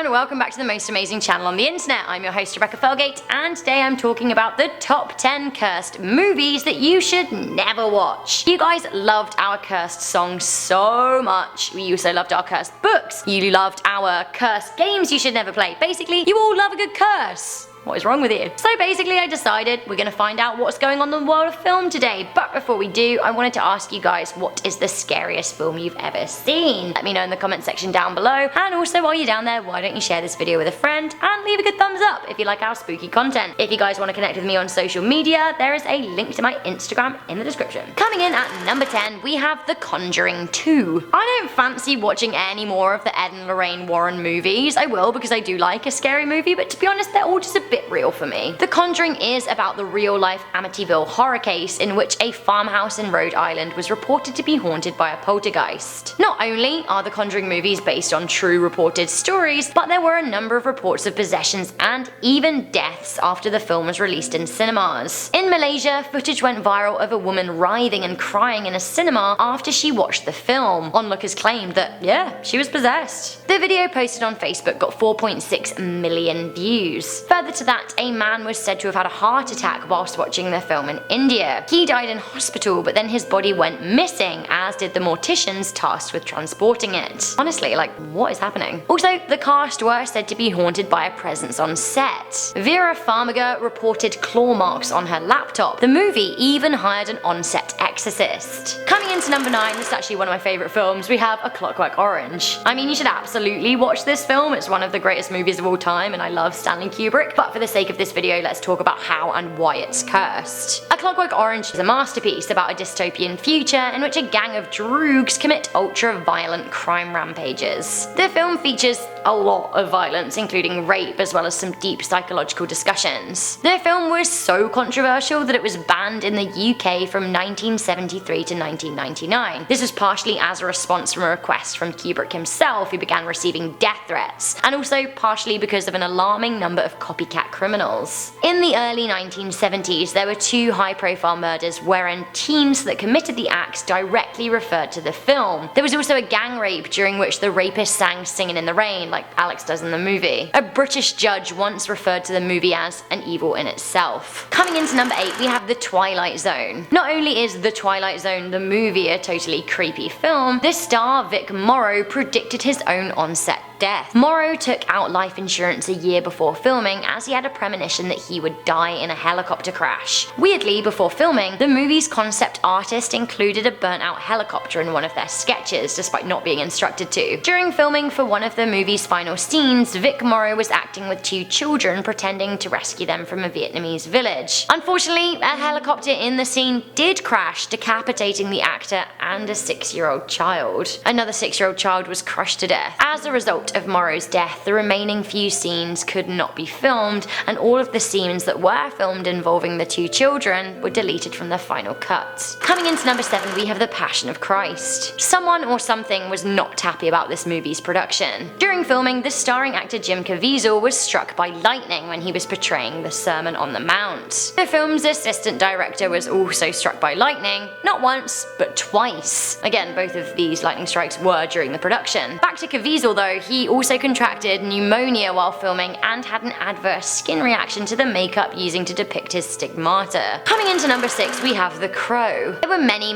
and welcome back to the most amazing channel on the internet. I'm your host Rebecca Felgate, and today I'm talking about the top 10 cursed movies that you should never watch. You guys loved our cursed songs so much. We also loved our cursed books. You loved our cursed games you should never play. Basically, you all love a good curse. What is wrong with you? So basically I decided we're gonna find out what's going on in the world of film today, but before we do, I wanted to ask you guys, what is the scariest film you've ever seen? Let me know in the comment section down below, and also while you're down there, why don't you share this video with a friend and leave a good thumbs up if you like our spooky content. If you guys want to connect with me on social media, there is a link to my Instagram in the description. Coming in at number 10, we have The Conjuring 2. I don't fancy watching any more of the Ed and Lorraine Warren movies. I will because I do like a scary movie, but to be honest, they're all just a bit real for me. The Conjuring is about the real-life Amityville horror case in which a farmhouse in Rhode Island was reported to be haunted by a poltergeist. Not only are the Conjuring movies based on true reported stories, but there were a number of reports of possessions and even deaths after the film was released in cinemas. In Malaysia, footage went viral of a woman writhing and crying in a cinema after she watched the film. Onlookers claimed that, yeah, she was possessed. The video posted on Facebook got 4.6 million views. Further to that, a man was said to have had a heart attack whilst watching the film in India. He died in hospital, but then his body went missing, as did the morticians tasked with transporting it. Honestly, like, what is happening? Also, the cast were said to be haunted by a presence on set. Vera Farmiga reported claw marks on her laptop. The movie even hired an on-set exorcist. Coming into number 9, this is actually one of my favourite films, we have A Clockwork Orange. I mean, you should absolutely watch this film, it's one of the greatest movies of all time, and I love Stanley Kubrick, but for the sake of this video, let's talk about how and why it's cursed. A Clockwork Orange is a masterpiece about a dystopian future in which a gang of droogs commit ultra-violent crime rampages. The film features a lot of violence, including rape, as well as some deep psychological discussions. The film was so controversial that it was banned in the UK from 1973 to 1999. This was partially as a response from a request from Kubrick himself, who began receiving death threats, and also partially because of an alarming number of copycat criminals. In the early 1970s, there were 2 high-profile murders wherein teens that committed the acts directly referred to the film. There was also a gang rape during which the rapist sang Singin' in the Rain, like Alex does in the movie. A British judge once referred to the movie as an evil in itself. Coming into number 8, we have The Twilight Zone. Not only is The Twilight Zone the movie a totally creepy film, the star Vic Morrow predicted his own on-set death. Morrow took out life insurance a year before filming as he had a premonition that he would die in a helicopter crash. Weirdly, before filming, the movie's concept artist included a burnt-out helicopter in one of their sketches, despite not being instructed to. During filming for one of the movie's final scenes, Vic Morrow was acting with 2 children pretending to rescue them from a Vietnamese village. Unfortunately, a helicopter in the scene did crash, decapitating the actor and a 6-year-old child. Another 6-year-old child was crushed to death. As a result of Morrow's death, the remaining few scenes could not be filmed, and all of the scenes that were filmed involving the 2 children were deleted from the final cut. Coming into number 7, we have The Passion of Christ. Someone or something was not happy about this movie's production. During filming, the starring actor Jim Caviezel was struck by lightning when he was portraying the Sermon on the Mount. The film's assistant director was also struck by lightning, not once, but twice. Again, both of these lightning strikes were during the production. Back to Caviezel though, he also contracted pneumonia while filming and had an adverse skin reaction to the makeup using to depict his stigmata. Coming into number 6, we have The Crow. There were many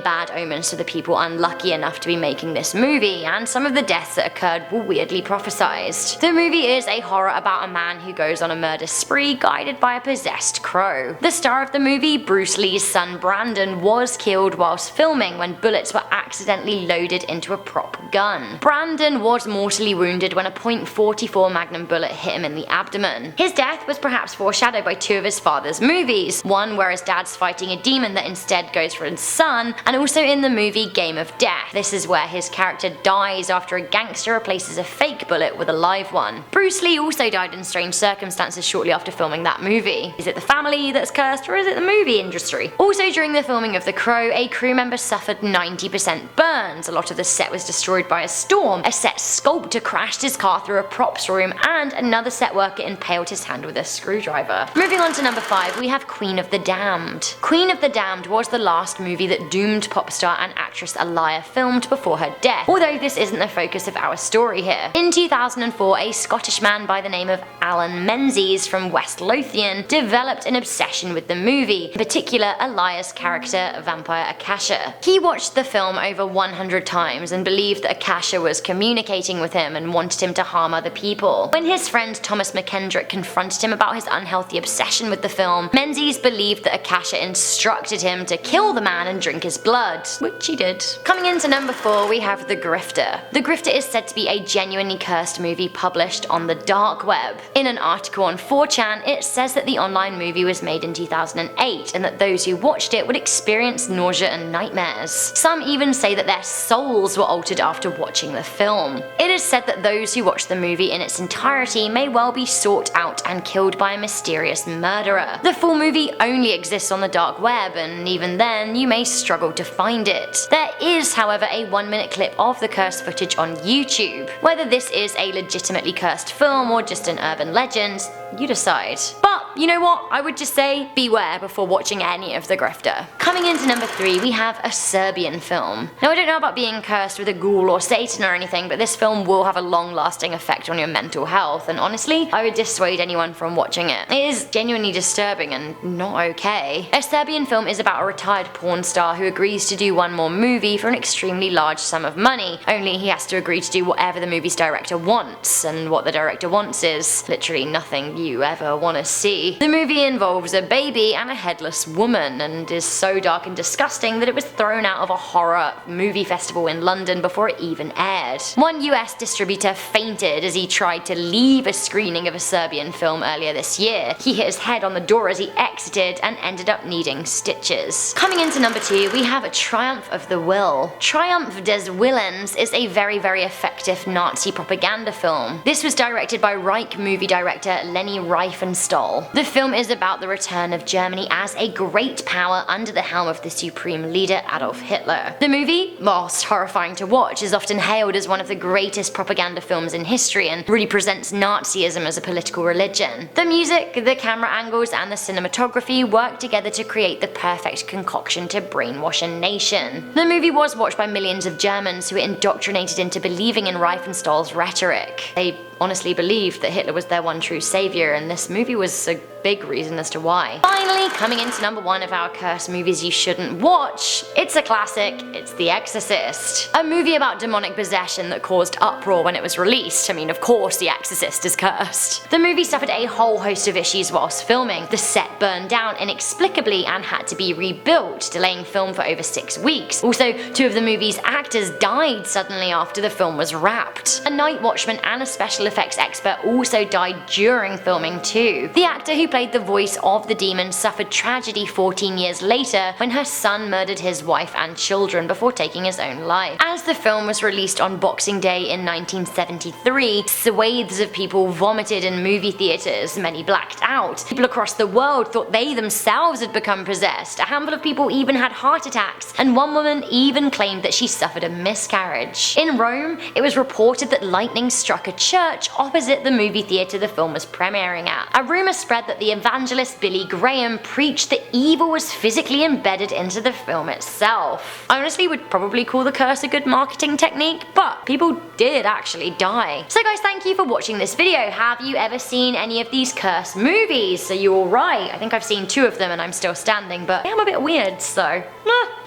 bad omens to the people unlucky enough to be making this movie, and some of the deaths that occurred were weirdly prophesized. The movie is a horror about a man who goes on a murder spree guided by a possessed crow. The star of the movie, Bruce Lee's son Brandon, was killed whilst filming when bullets were accidentally loaded into a prop gun. Brandon was mortally wounded when a .44 Magnum bullet hit him in the abdomen. His death was perhaps foreshadowed by 2 of his father's movies, one where his dad's fighting a demon that instead goes for his son, and also in the movie Game of Death. This is where his character dies after a gangster replaces a fake bullet with a live one. Bruce Lee also died in strange circumstances shortly after filming that movie. Is it the family that's cursed, or is it the movie industry? Also during the filming of The Crow, a crew member suffered 90% tent burns, a lot of the set was destroyed by a storm, a set sculptor crashed his car through a props room, and another set worker impaled his hand with a screwdriver. Moving on to number 5, we have Queen of the Damned. Queen of the Damned was the last movie that doomed pop star and actress Aliyah filmed before her death, although this isn't the focus of our story here. In 2004, a Scottish man by the name of Alan Menzies from West Lothian developed an obsession with the movie, in particular Aliyah's character, vampire Akasha. He watched the film over 100 times and believed that Akasha was communicating with him and wanted him to harm other people. When his friend Thomas McKendrick confronted him about his unhealthy obsession with the film, Menzies believed that Akasha instructed him to kill the man and drink his blood, which he did. Coming into number 4, we have The Grifter. The Grifter is said to be a genuinely cursed movie published on the dark web. In an article on 4chan, it says that the online movie was made in 2008 and that those who watched it would experience nausea and nightmares. Some even say that their souls were altered after watching the film. It is said that those who watch the movie in its entirety may well be sought out and killed by a mysterious murderer. The full movie only exists on the dark web, and even then you may struggle to find it. There is, however, a 1-minute clip of the cursed footage on YouTube. Whether this is a legitimately cursed film or just an urban legend, you decide. But you know what? I would just say beware before watching any of The Grifter. Coming into number 3, we have a Serbian film. Now, I don't know about being cursed with a ghoul or Satan or anything, but this film will have a long-lasting effect on your mental health, and honestly, I would dissuade anyone from watching it. It is genuinely disturbing and not okay. A Serbian film is about a retired porn star who agrees to do one more movie for an extremely large sum of money, only he has to agree to do whatever the movie's director wants, and what the director wants is literally nothing you ever want to see. The movie involves a baby and a headless woman, and is so dark and disgusting that it was thrown out of a horror movie festival in London before it even aired. One US distributor fainted as he tried to leave a screening of a Serbian film earlier this year. He hit his head on the door as he exited and ended up needing stitches. Coming into number 2, we have A Triumph of the Will. Triumph des Willens is a very effective Nazi propaganda film. This was directed by Reich movie director Leni Riefenstahl. The film is about the return of Germany as a great power under the helm of the supreme leader Adolf Hitler. The movie, whilst horrifying to watch, is often hailed as one of the greatest propaganda films in history and really presents Nazism as a political religion. The music, the camera angles, and the cinematography work together to create the perfect concoction to brainwash a nation. The movie was watched by millions of Germans who were indoctrinated into believing in Riefenstahl's rhetoric. They honestly believed that Hitler was their one true savior, and this movie was a big reason as to why. Finally, coming into number 1 of our cursed movies you shouldn't watch, it's a classic, it's The Exorcist. A movie about demonic possession that caused uproar when it was released. I mean, of course The Exorcist is cursed. The movie suffered a whole host of issues whilst filming. The set burned down inexplicably and had to be rebuilt, delaying film for over 6 weeks. Also, 2 of the movie's actors died suddenly after the film was wrapped. A night watchman and a special effects expert also died during filming too. The actor who played the voice of the demon suffered tragedy 14 years later when her son murdered his wife and children before taking his own life. As the film was released on Boxing Day in 1973, swathes of people vomited in movie theaters, many blacked out. People across the world thought they themselves had become possessed. A handful of people even had heart attacks, and one woman even claimed that she suffered a miscarriage. In Rome, it was reported that lightning struck a church opposite the movie theater the film was premiering at. A rumor spread that the evangelist Billy Graham preached that evil was physically embedded into the film itself. I honestly would probably call the curse a good marketing technique, but people did actually die. So guys, thank you for watching this video. Have you ever seen any of these cursed movies? Are you alright? I think I've seen 2 of them and I'm still standing, but I'm a bit weird, so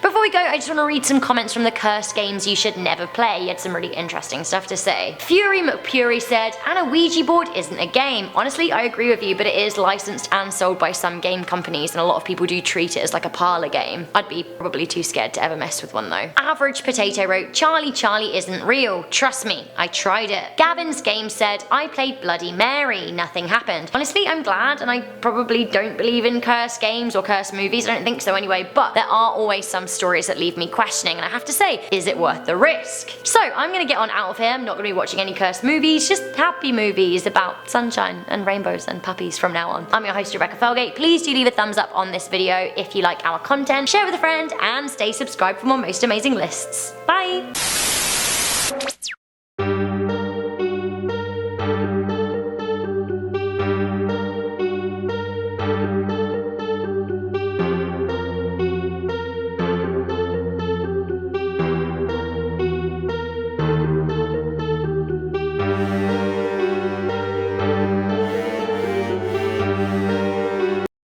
Before we go, I just want to read some comments from the cursed games you should never play. He had some really interesting stuff to say. Fury McPhee said, and a Ouija board isn't a game. Honestly, I agree with you, but it is licensed and sold by some game companies, and a lot of people do treat it as like a parlor game. I'd be probably too scared to ever mess with one though. Average Potato wrote, Charlie isn't real. Trust me, I tried it. Gavin's Game said, I played Bloody Mary. Nothing happened. Honestly, I'm glad, and I probably don't believe in cursed games or cursed movies. I don't think so anyway, but there are always always some stories that leave me questioning, and I have to say, is it worth the risk? So I'm gonna get on out of here. I'm not gonna be watching any cursed movies, just happy movies about sunshine and rainbows and puppies from now on. I'm your host, Rebecca Felgate. Please do leave a thumbs up on this video if you like our content, share with a friend, and stay subscribed for more most amazing lists. Bye!